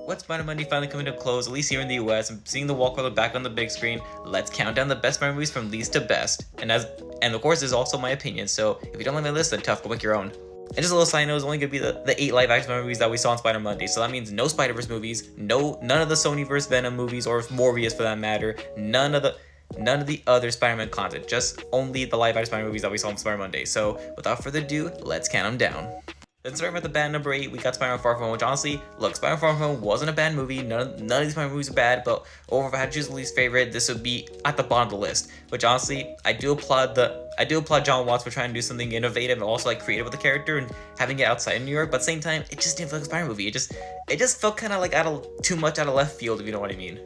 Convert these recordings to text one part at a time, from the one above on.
With Spider-Man finally coming to a close, at least here in the US, and seeing the wall color back on the big screen, let's count down the best Spider movies from least to best. And of course, this is also my opinion, so if you don't like my list, then tough, go make your own. And just a little side note, it's only gonna be the 8 live action movies that we saw on Spider Monday. So that means no Spider-Verse movies, none of the Sonyverse Venom movies or Morbius for that matter, none of the other Spider-Man content, just only the live action Spider movies that we saw on Spider Monday. So without further ado, let's count them down. Then starting with the bad number 8, we got Spider-Man Far From Home, which honestly, look, Spider-Man Far From Home wasn't a bad movie, none of these Spider-Man movies are bad, but overall, if I had to choose the least favorite, this would be at the bottom of the list, which honestly, I do applaud John Watts for trying to do something innovative and also like creative with the character and having it outside of New York, but at the same time, it just didn't feel like a Spider-Man movie, it just felt kind of like too much out of left field, if you know what I mean.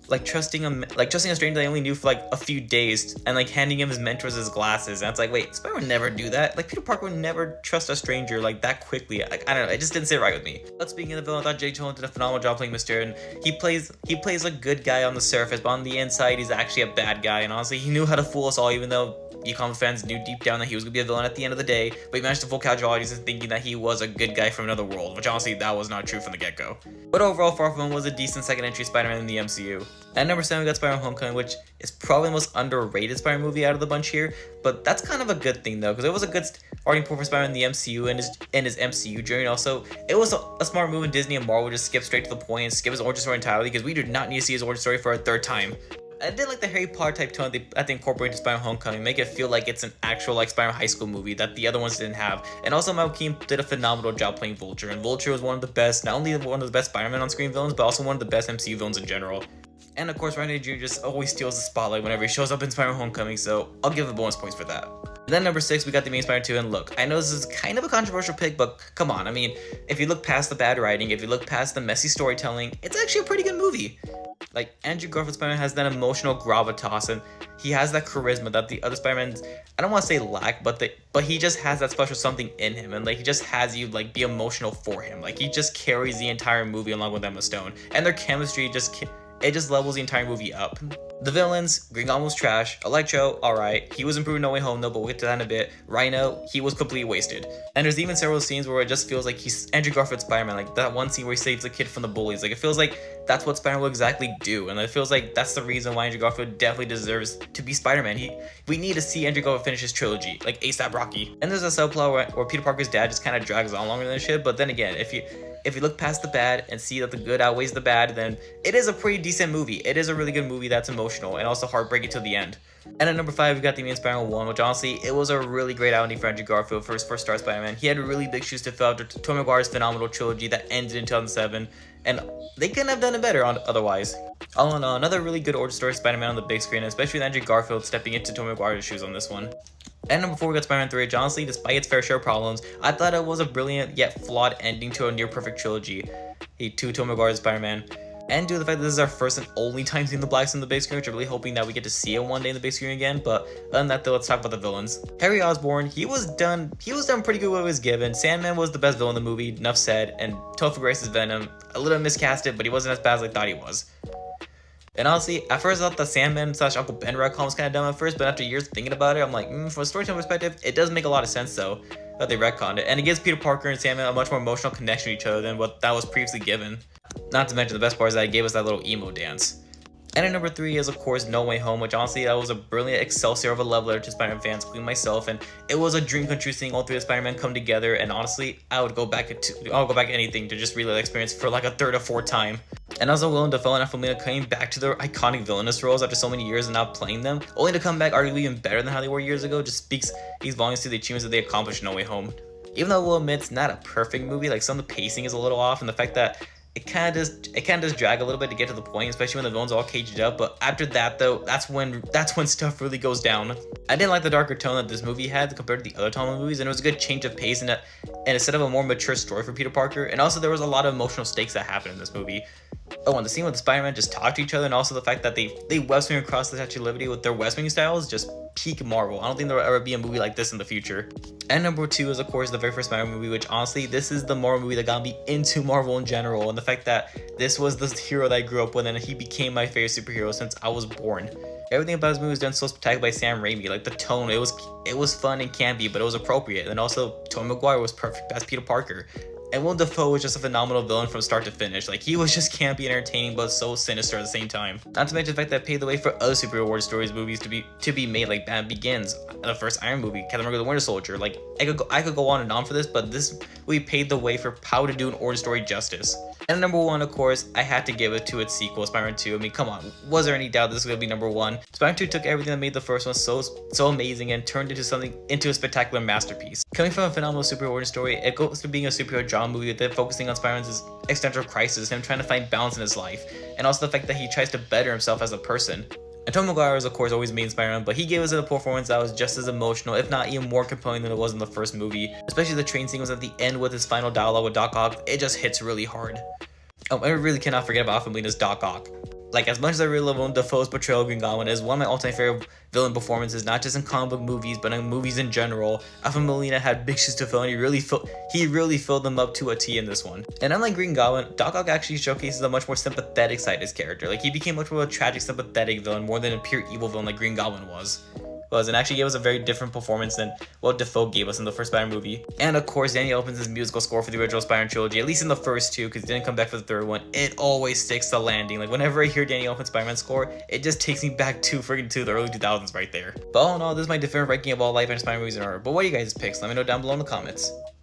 Like trusting a stranger they only knew for like a few days and like handing him his mentors his glasses, and it's like, wait, Spider-Man would never do that. Like Peter Parker would never trust a stranger like that quickly. Like, I don't know, it just didn't sit right with me. But speaking of the villain, I thought Jake Gyllenhaal did a phenomenal job playing Mysterio, and he plays a good guy on the surface, but on the inside he's actually a bad guy, and honestly he knew how to fool us all, even though you comic fans knew deep down that he was gonna be a villain at the end of the day, but he managed to fool casual audiences thinking that he was a good guy from another world, which honestly that was not true from the get-go. But overall, Far From Home was a decent second entry Spider-Man in the MCU. At number 7, we got Spider-Man Homecoming, which is probably the most underrated Spider-Man movie out of the bunch here, but that's kind of a good thing though, because it was a good starting point for Spider-Man in the MCU and his MCU journey. Also, it was a smart move in Disney and Marvel just skip straight to the point and skip his origin story entirely, because we do not need to see his origin story for a third time. I did like the Harry Potter type tone that they incorporated into Spider-Man Homecoming, make it feel like it's an actual like Spider-Man high school movie that the other ones didn't have. And also Michael Keaton did a phenomenal job playing Vulture, and Vulture was one of the best, not only one of the best Spider-Man on-screen villains, but also one of the best MCU villains in general. And of course, Ryan Jr. just always steals the spotlight whenever he shows up in Spider-Man Homecoming, so I'll give the bonus points for that. And then number 6, we got The Amazing Spider-Man 2, and look, I know this is kind of a controversial pick, but come on, I mean, if you look past the bad writing, if you look past the messy storytelling, it's actually a pretty good movie. Like, Andrew Garfield's Spider-Man has that emotional gravitas, and he has that charisma that the other Spider-Mans, I don't want to say lack, but he just has that special something in him, and like he just has you like be emotional for him. Like he just carries the entire movie along with Emma Stone, and their chemistry just levels the entire movie up. The villains, Green Goblin was trash, Electro, alright, he was improved in No Way Home though, but we'll get to that in a bit. Rhino, he was completely wasted. And there's even several scenes where it just feels like he's Andrew Garfield's Spider-Man, like that one scene where he saves the kid from the bullies, like it feels like that's what Spider-Man will exactly do, and it feels like that's the reason why Andrew Garfield definitely deserves to be Spider-Man. We need to see Andrew Garfield finish his trilogy, like ASAP Rocky. And there's a subplot where Peter Parker's dad just kind of drags on longer than shit, but then again, if you look past the bad and see that the good outweighs the bad, then it is a pretty decent movie. It is a really good movie that's emotional and also heartbreaking till the end. And at number 5, we got The Amazing Spider-Man 1, which honestly, it was a really great outing for Andrew Garfield for his first star Spider-Man. He had really big shoes to fill after Tobey Maguire's phenomenal trilogy that ended in 2007, and they couldn't have done it better otherwise. All in all, another really good origin story Spider-Man on the big screen, especially with Andrew Garfield stepping into Tobey Maguire's shoes on this one. And number 4, we got Spider-Man 3, which honestly, despite its fair share of problems, I thought it was a brilliant yet flawed ending to a near-perfect trilogy. To Tobey Maguire's Spider-Man. And due to the fact that this is our first and only time seeing the Blacks on the big screen, which I'm really hoping that we get to see it one day in the big screen again. But other than that though, let's talk about the villains. Harry Osborn, he was done pretty good what he was given. Sandman was the best villain in the movie, enough said, and Topher Grace's Venom, a little miscasted, but he wasn't as bad as I thought he was. And honestly, at first I thought the Sandman / Uncle Ben retcon was kind of dumb at first, but after years thinking about it, I'm like, from a storytelling perspective, it does make a lot of sense though, that they retconned it. And it gives Peter Parker and Sandman a much more emotional connection to each other than what that was previously given. Not to mention the best part is that it gave us that little emo dance. And at number 3 is of course No Way Home, which honestly that was a brilliant excelsior of a love letter to Spider-Man fans, including myself, and it was a dream come true seeing all 3 of Spider-Man come together, and honestly I'll go back anything to just relive the experience for like a third or fourth time. And also Willem Dafoe and Aquafina coming back to their iconic villainous roles after so many years and not playing them, only to come back arguably even better than how they were years ago, just speaks these volumes to the achievements that they accomplished in No Way Home. Even though we'll admit it's not a perfect movie, like some of the pacing is a little off, and the fact that it kind of does drag a little bit to get to the point, especially when the villains are all caged up. But after that though, that's when stuff really goes down. I didn't like the darker tone that this movie had compared to the other Tom movies, and it was a good change of pace and a set of a more mature story for Peter Parker. And also there was a lot of emotional stakes that happened in this movie. Oh, and the scene with the Spider-Man just talk to each other, and also the fact that they web swing across the Statue of Liberty with their web swinging styles, just peak Marvel. I don't think there will ever be a movie like this in the future. And number 2 is of course the very first Spider-Man movie, which honestly this is the Marvel movie that got me into Marvel in general, and the fact that this was the hero that I grew up with and he became my favorite superhero since I was born. Everything about this movie was done so spectacular by Sam Raimi. Like the tone, it was fun and campy, but it was appropriate. And also Tobey Maguire was perfect as Peter Parker. And Willem Dafoe was just a phenomenal villain from start to finish. Like, he was just campy and entertaining, but so sinister at the same time. Not to mention the fact that it paved the way for other superhero origin stories movies to be made, like Batman Begins, the first Iron movie, Captain America: The Winter Soldier. Like, I could go on and on for this, but this movie paved the way for how to do an origin story justice. And number one, of course, I had to give it to its sequel, Spider-Man 2. I mean, come on, was there any doubt this was gonna be number one? Spider-Man 2 took everything that made the first one so amazing and turned into a spectacular masterpiece. Coming from a phenomenal superhero origin story, it goes from being a superhero drama movie with it focusing on Spider-Man's existential crisis, him trying to find balance in his life, and also the fact that he tries to better himself as a person. And Tobey Maguire is of course always main Spider-Man, but he gave us a performance that was just as emotional, if not even more compelling than it was in the first movie. Especially the train sequence at the end with his final dialogue with Doc Ock, it just hits really hard. Oh, I really cannot forget about Alfred Molina's Doc Ock. Like, as much as I really love Willem Dafoe's portrayal of Green Goblin, it is one of my all-time favorite villain performances, not just in comic book movies, but in movies in general. Alfred Molina had big shoes to fill, and he really filled them up to a T in this one. And unlike Green Goblin, Doc Ock actually showcases a much more sympathetic side of his character. Like, he became much more of a tragic, sympathetic villain, more than a pure evil villain like Green Goblin was. And actually gave us a very different performance than what Dafoe gave us in the first Spider-Man movie. And of course, Danny Elfman's musical score for the original Spider-Man trilogy, at least in the first two, because he didn't come back for the third one, it always sticks to landing. Like, whenever I hear Danny Elfman's Spider-Man score, it just takes me back to the early 2000s right there. But all in all, this is my definitive ranking of all live action Spider-Man movies in order. But what are you guys' picks? Let me know down below in the comments.